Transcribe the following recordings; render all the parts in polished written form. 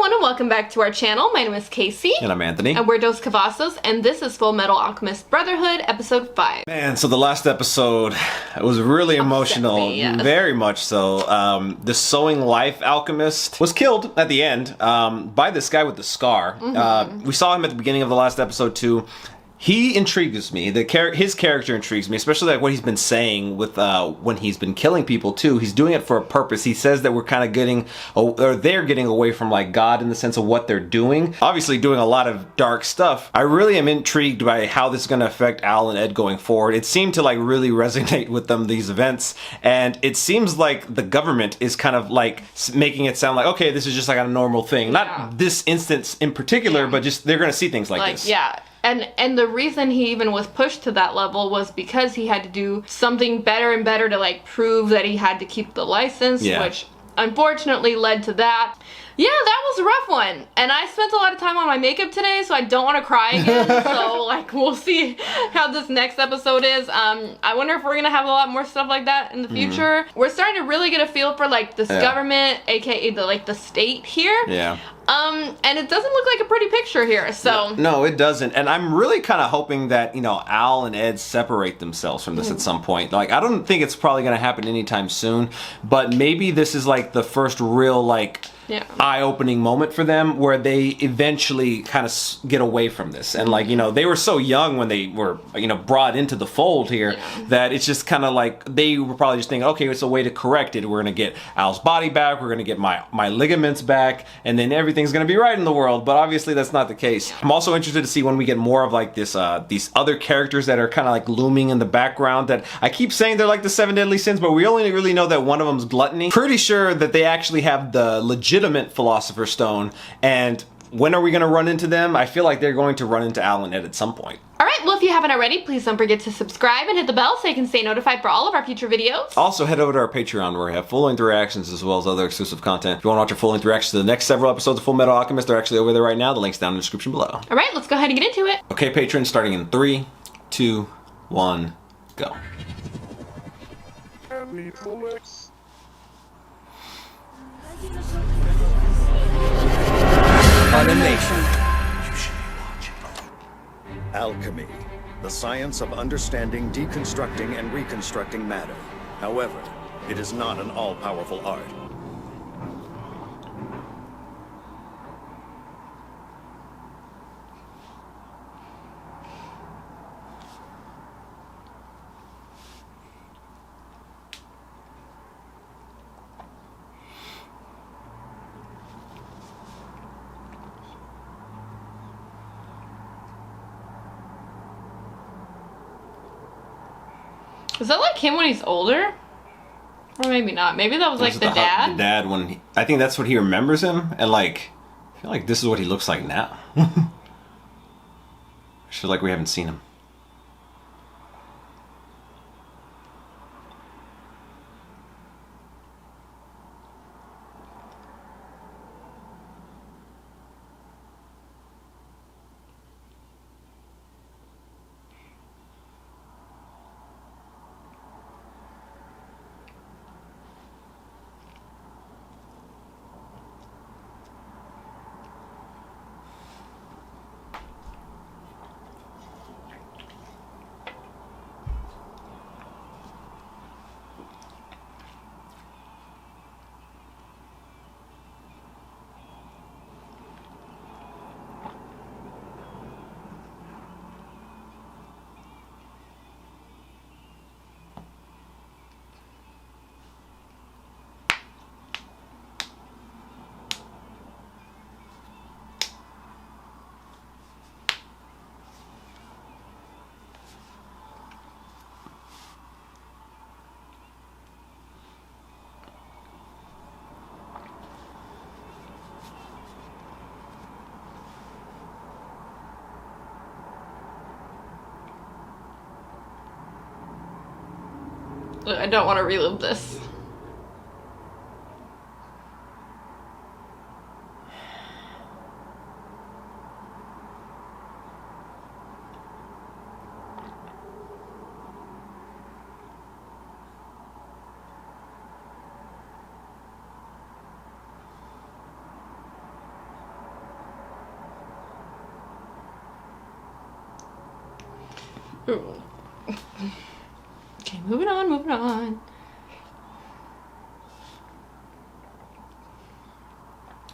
everyone and welcome back to our channel. My name is Casey. And I'm Anthony. And we're Dos Cavazos, and this is Full Metal Alchemist Brotherhood, episode 5. Man, so the last episode was really emotional. Me, yes. Very much so. The Sowing Life Alchemist was killed at the end by this guy with the scar. We saw him at the beginning of the last episode too. He intrigues me. His character intrigues me, especially like what he's been saying with when he's been killing people too. He's doing it for a purpose. He says that we're kind of getting, or they're getting away from like God in the sense of what they're doing. Obviously doing a lot of dark stuff. I really am intrigued by how this is going to affect Al and Ed going forward. It seemed to like really resonate with them, these events. And it seems like the government is kind of like making it sound like, okay, this is just like a normal thing. Not this instance in particular, but just they're going to see things like this. Yeah. And the reason he even was pushed to that level was because he had to do something better and better to like prove that he had to keep the license, which unfortunately led to that. Yeah, that was a rough one. And I spent a lot of time on my makeup today, so I don't want to cry again. So like we'll see how this next episode is. I wonder if we're gonna have a lot more stuff like that in the future. We're starting to really get a feel for like this government, aka the state here. Yeah. And it doesn't look like a pretty picture here, so... No, it doesn't. And I'm really kind of hoping that, you know, Al and Ed separate themselves from this at some point. Like, I don't think it's probably going to happen anytime soon, but maybe this is, like, the first real, like... eye-opening moment for them where they eventually kind of get away from this. And like, you know, they were so young when they were, you know, brought into the fold here that it's just kind of like they were probably just thinking, okay, it's a way to correct it. We're going to get Al's body back. We're going to get my ligaments back, and then everything's going to be right in the world. But obviously that's not the case. I'm also interested to see when we get more of like this, these other characters that are kind of like looming in the background that I keep saying they're like the 7 deadly sins, but we only really know that one of them is gluttony. Pretty sure that they actually have the legitimate Philosopher's Stone, and when are we going to run into them? I feel like they're going to run into Al and Ed at some point. Alright, well if you haven't already, please don't forget to subscribe and hit the bell so you can stay notified for all of our future videos. Also head over to our Patreon where we have full-length reactions as well as other exclusive content. If you want to watch our full-length reactions to the next several episodes of Full Metal Alchemist, they're actually over there right now. The link's down in the description below. Alright, let's go ahead and get into it. Okay, patrons, starting in 3, 2, 1, go. Automation. Alchemy, the science of understanding, deconstructing, and reconstructing matter. However, it is not an all-powerful art. Is that like him when he's older? Or maybe not. Maybe that was like the dad? The dad when I think that's what he remembers him, and like I feel like this is what he looks like now. I feel like we haven't seen him. I don't want to relive this. Ooh. Okay, moving on, moving on.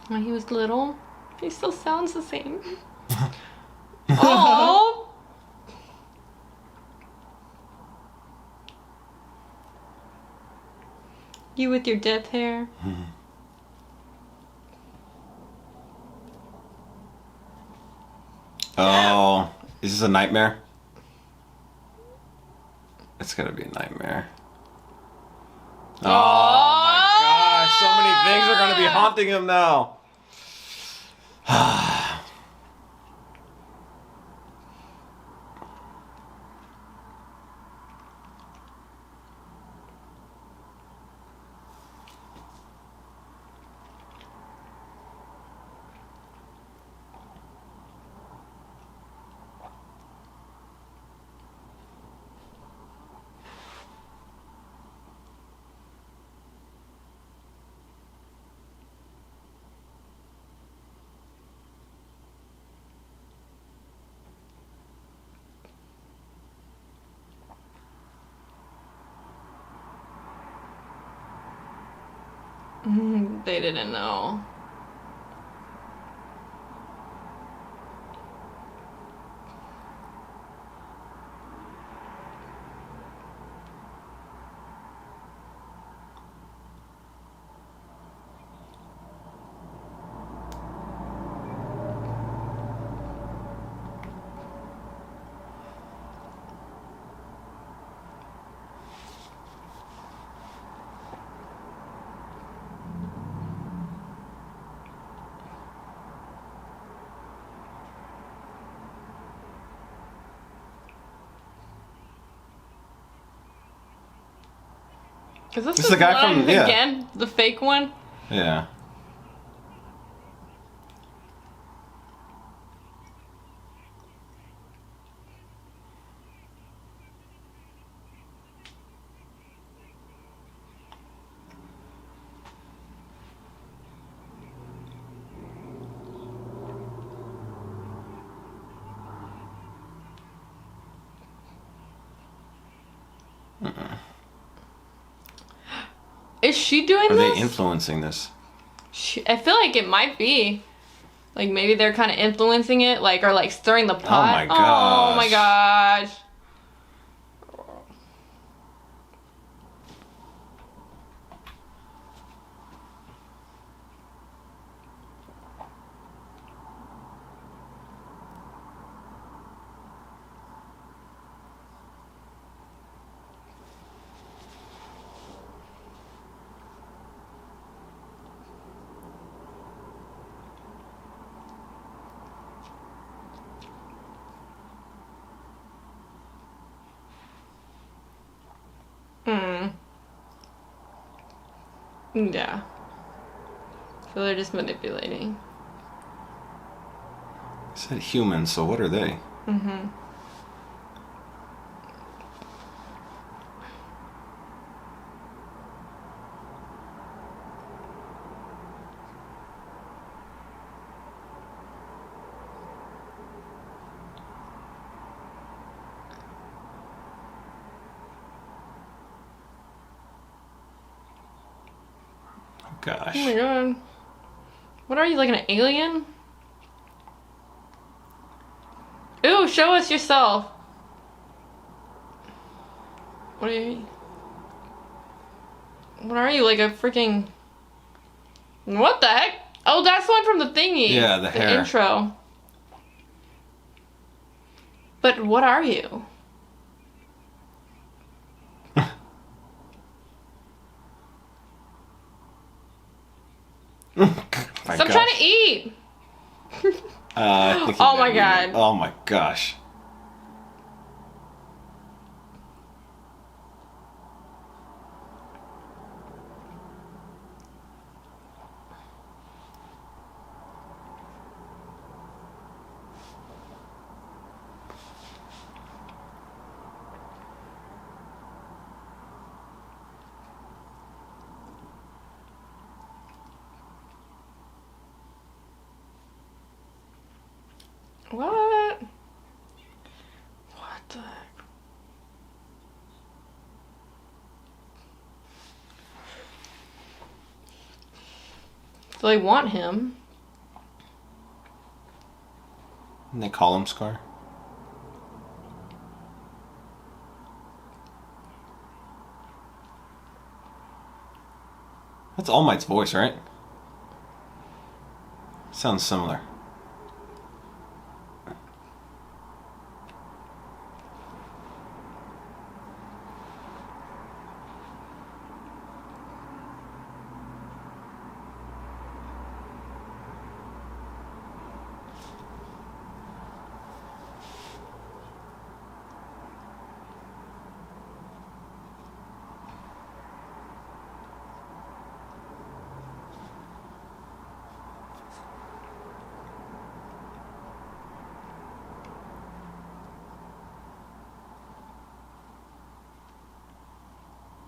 When he was little, he still sounds the same. Oh. You with your death hair. Oh, is this a nightmare? It's gonna be a nightmare. Oh my gosh, so many things are gonna be haunting him now. They didn't know. Is this This is the guy one from- yeah. again? The fake one? Yeah. Is she doing Are this? they influencing this? I feel like it might be. Like maybe they're kind of influencing it, like or like stirring the pot. my Oh my gosh. Yeah. So they're just manipulating. I said humans, so what are they? Gosh. Oh my god. What are you, like an alien? Ooh, show us yourself. What are you? What are you, like a freaking... What the heck? Oh, that's the one from the thingy. Yeah, the hair. Intro. But what are you? Stop trying to eat. I think he Oh my got eaten. god. Oh my gosh. What? What the heck? So they want him. And they call him Scar. That's All Might's voice, right? Sounds similar.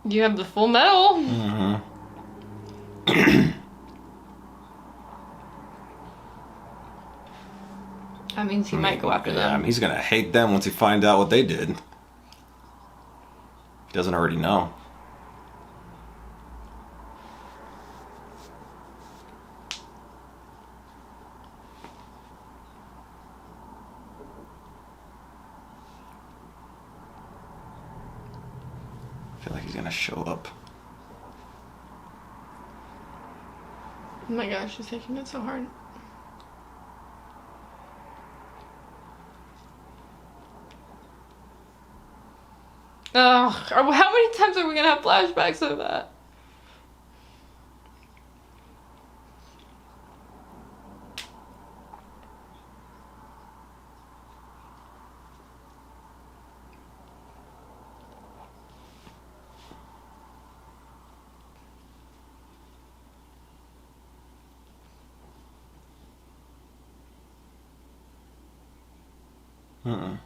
You have the full medal. Mm-hmm. That means he might go after Yeah, I them. mean, he's gonna hate them once he finds out what they did. He doesn't already know. I feel like he's gonna show up. Oh my gosh, she's taking it so hard. Ugh, how many times are we gonna have flashbacks of that? Mm-mm.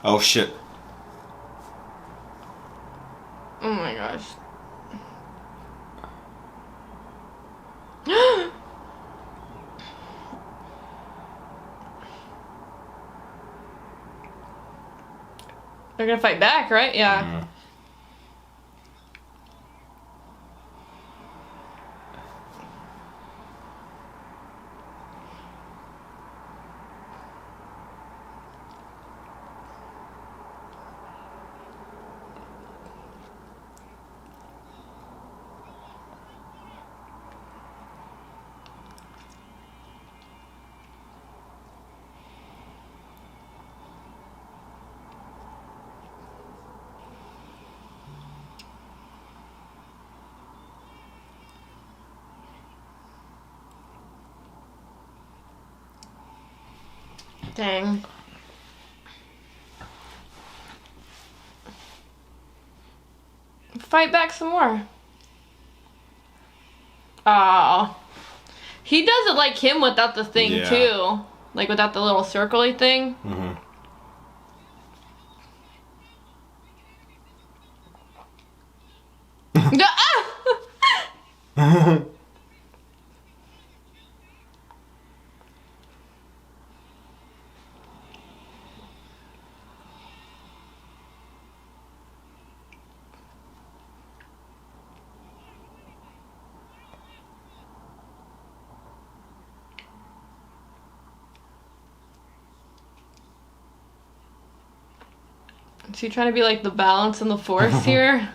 Oh shit. Oh my gosh. They're gonna fight back, right? Yeah. Mm-hmm. Dang. Fight back some more. Oh. He does it like him without the thing, Yeah. too. Like without the little circly thing. Mm-hmm. Is he trying to be like the balance in the force here?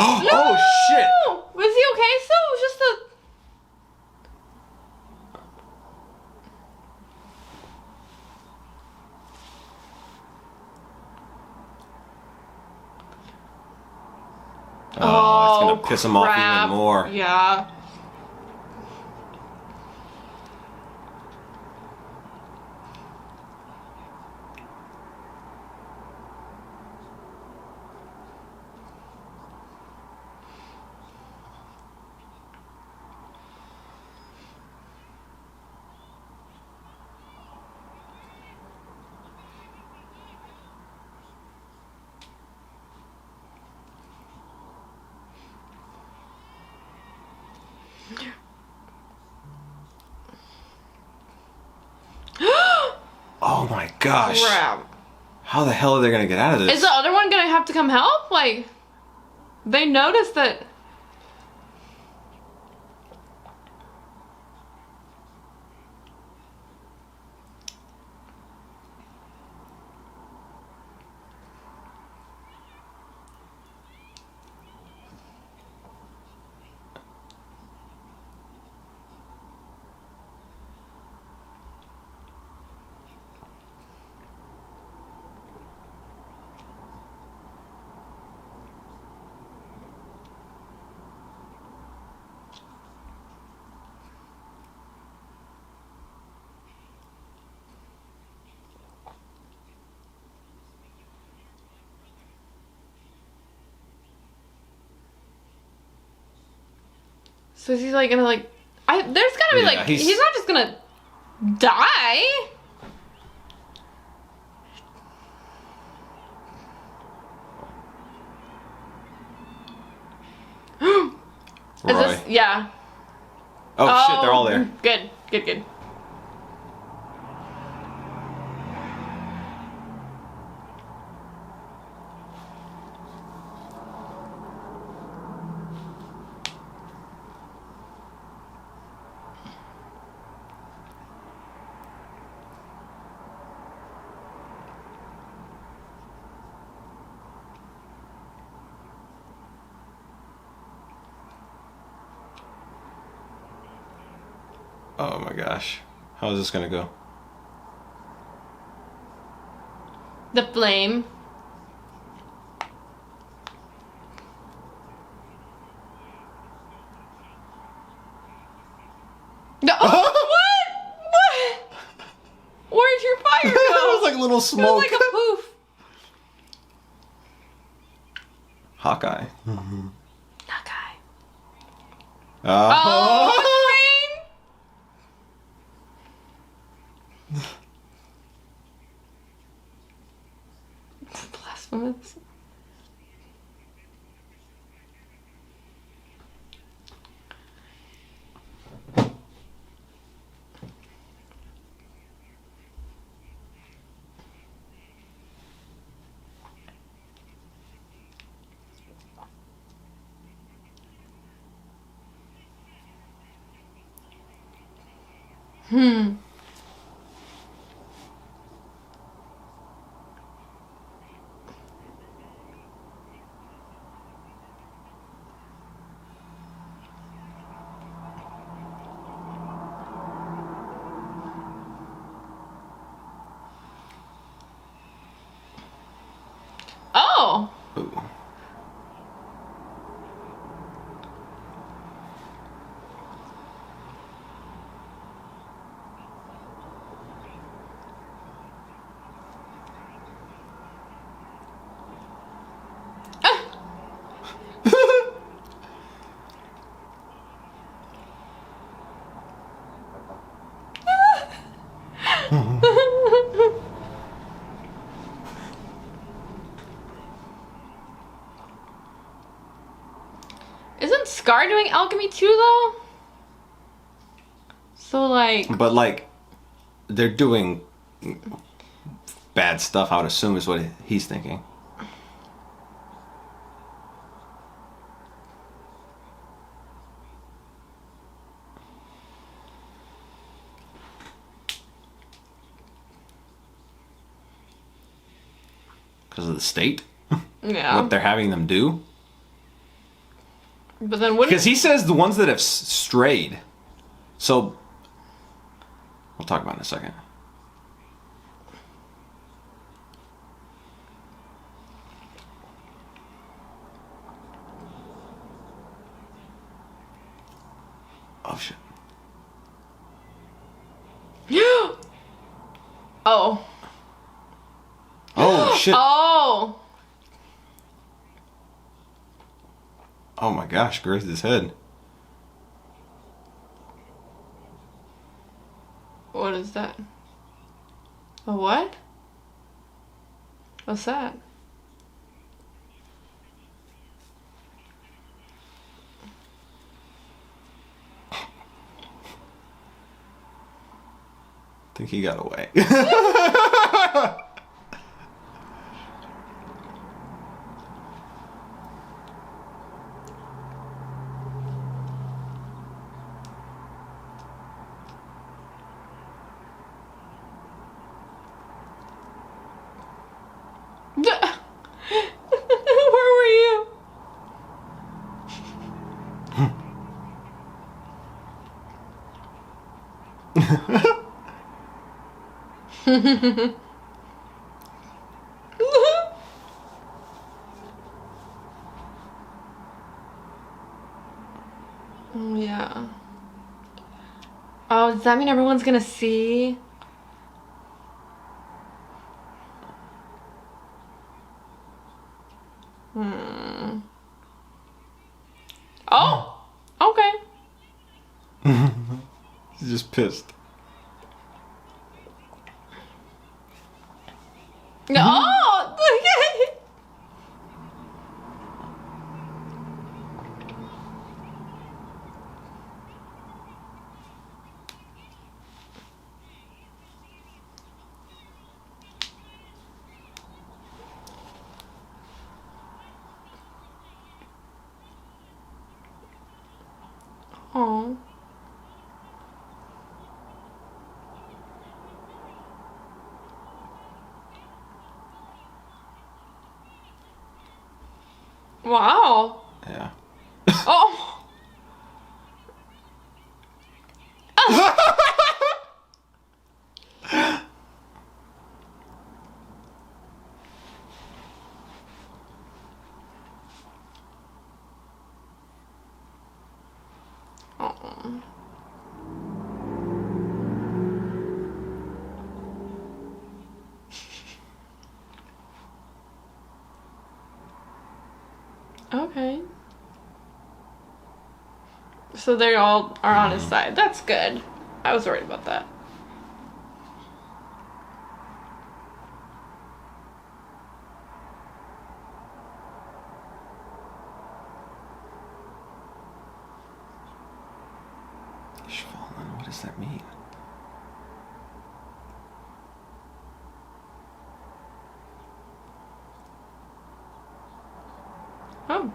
Oh shit! Was he okay still? It was just a... Oh, it's gonna piss him off crap. even more. Yeah. Oh my gosh. Crap. How the hell are they gonna get out of this? Is the other one gonna have to come help? Like, they noticed that. So is he like gonna like? There's gotta be like he's not just gonna die. Is this yeah? Oh shit! They're all there. Good, good, good. Oh my gosh. How is this gonna go? The flame. No, what? Where'd your fire go? It was like little It smoke. was like a poof. Hawkeye. Hawkeye. Oh. Blasphemous. Oh. Ooh. Isn't Scar doing alchemy too, though? So, like... But, like, they're doing bad stuff, I would assume, is what he's thinking. Because of the state? Yeah. What they're having them do? But then wouldn't... Because he says the ones that have strayed. So, we'll talk about it in a second. Oh, shit. Oh. Oh, shit. Oh. Oh my gosh, grazed his head. What is that? A what? What's that? I think he got away. Where were you? Oh, yeah. Oh, does that mean everyone's gonna see? Oh, okay. He's just pissed. Oh, oh. Wow. Yeah. Oh. Oh. Okay. So they all are on his side. That's good. I was worried about that. Ishvalan, what does that mean? Oh.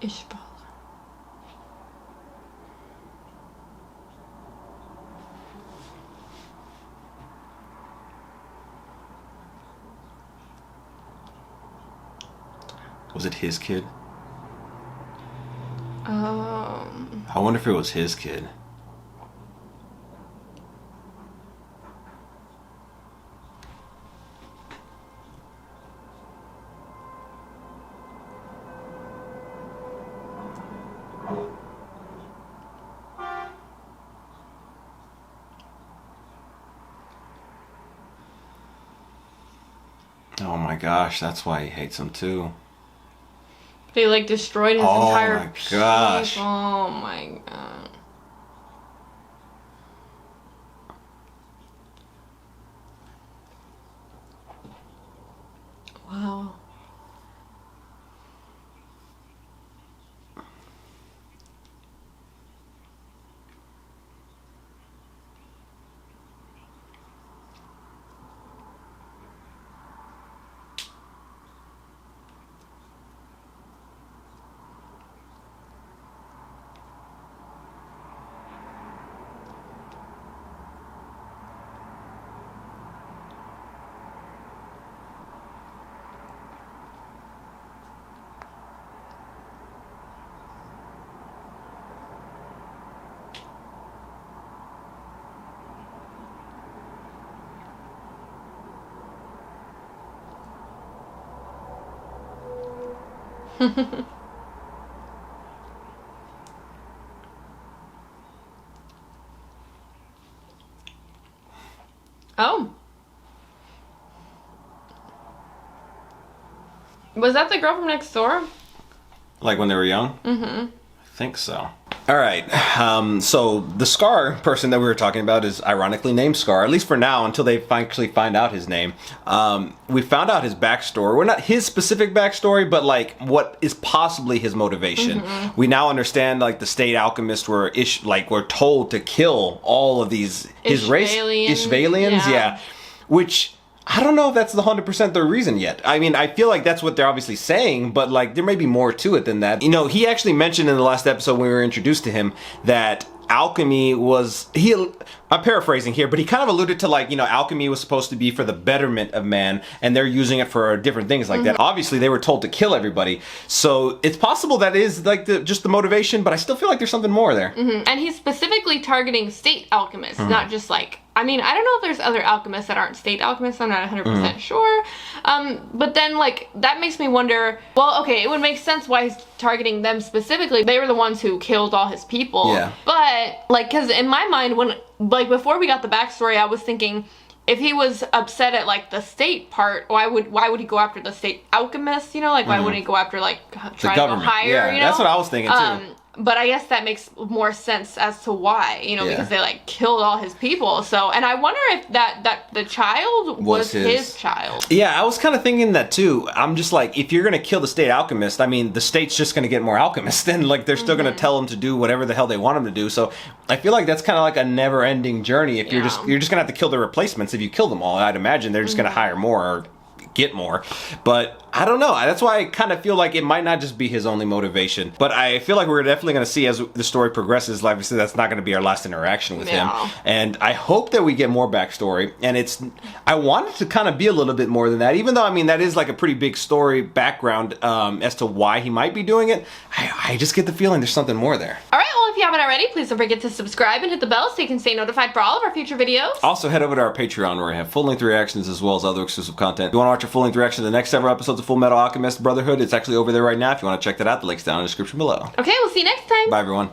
Ishbal. Was it his kid? Um. I wonder if it was his kid. Oh my gosh, that's why he hates him too. They like destroyed his Oh entire my gosh. sheep. Oh my god. Wow. Oh. Was that the girl from next door? Like when they were young? Mm-hmm. I think so. All right. So the Scar person that we were talking about is ironically named Scar, at least for now, until they actually find out his name. We found out his backstory. Well, not his specific backstory, but like what is possibly his motivation. Mm-hmm. We now understand like the state alchemists were told to kill all of these his race Ishvalians. Yeah. which I don't know if that's the 100% the reason yet. I mean, I feel like that's what they're obviously saying, but like there may be more to it than that. You know, he actually mentioned in the last episode when we were introduced to him that alchemy was, I'm paraphrasing here, but he kind of alluded to like, you know, alchemy was supposed to be for the betterment of man, and they're using it for different things like that. Obviously, they were told to kill everybody, so it's possible that is like just the motivation, but I still feel like there's something more there. And he's specifically targeting state alchemists, not just like, I mean, I don't know if there's other alchemists that aren't state alchemists. I'm not 100% sure. But then, like, that makes me wonder, well, okay, it would make sense why he's targeting them specifically. They were the ones who killed all his people. Yeah. But, like, because in my mind, when, like, before we got the backstory, I was thinking, if he was upset at, like, the state part, why would he go after the state alchemists, you know? Like, why wouldn't he go after, like, trying to go higher, yeah, you know? That's what I was thinking, too. But I guess that makes more sense as to why, you know, because they like killed all his people. So, and I wonder if that the child was his child. Yeah, I was kind of thinking that too. I'm just like, if you're gonna kill the state alchemist, I mean, the state's just gonna get more alchemists, and like they're still gonna tell them to do whatever the hell they want them to do. So, I feel like that's kind of like a never-ending journey. If you're just gonna have to kill the replacements if you kill them all. I'd imagine they're just gonna hire more or get more, but I don't know. That's why I kind of feel like it might not just be his only motivation, but I feel like we're definitely going to see as the story progresses. Like we said, that's not going to be our last interaction with him, and I hope that we get more backstory. And I want it to kind of be a little bit more than that, even though I mean that is like a pretty big story background as to why he might be doing it. I just get the feeling there's something more there. All right, well, if you haven't already, please don't forget to subscribe and hit the bell so you can stay notified for all of our future videos. Also, head over to our Patreon where I have full-length reactions as well as other exclusive content. If you want to watch a full-length reaction to the next several episodes of Full Metal Alchemist Brotherhood, it's actually over there right now. If you want to check that out, the link's down in the description below. Okay, we'll see you next time. Bye, everyone.